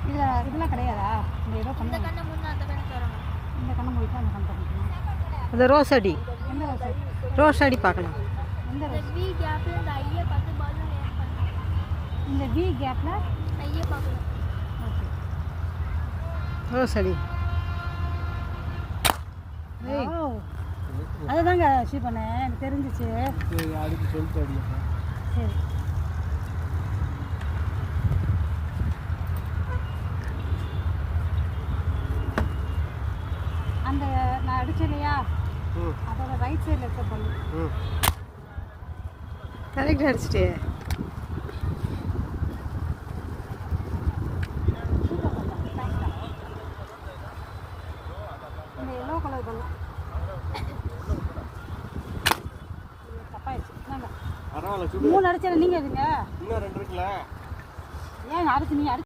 இதெல்லாம் கிடையாதா? இந்த ஏதோ இந்த கண்ணை முன்ன அந்த கண்ணை தரணும். இந்த கண்ணை முடிச்சா அந்த கண்ணை பண்ணிக்கணும். அந்த ரோஸ் அடி, எந்த ரோஸ்? ரோஸ் அடி பார்க்கலாம். எந்த இந்த ரோஸ்? வி கேப்ல இந்த ஐயை பார்த்து பலூன் ஏர் பண்ணணும். இந்த வி கேப்ல ஐயை பார்க்கணும். ஓகே. ரோஸ் அடி. அதுதாங்க அச்சீவ் பண்ணேன், எனக்கு தெரிஞ்சிச்சு. அடிக்க சொல்லிட்டு அடிக்க. சரி. அந்த நான் அடிச்சேன் இல்லையா, அதோட ரைட் சைடில் இருக்க பல்லு. கரெக்டாக அடிச்சிட்டே. இந்த எல்லோ கலர் பல்லு தப்பாயிடுச்சு. பரவாயில்ல, 3 அடிச்சேன், நீங்கள் எதுங்க? இன்னும் 2 இருக்குல்ல. ஏன் அடிச்சு நீ அடிச்சு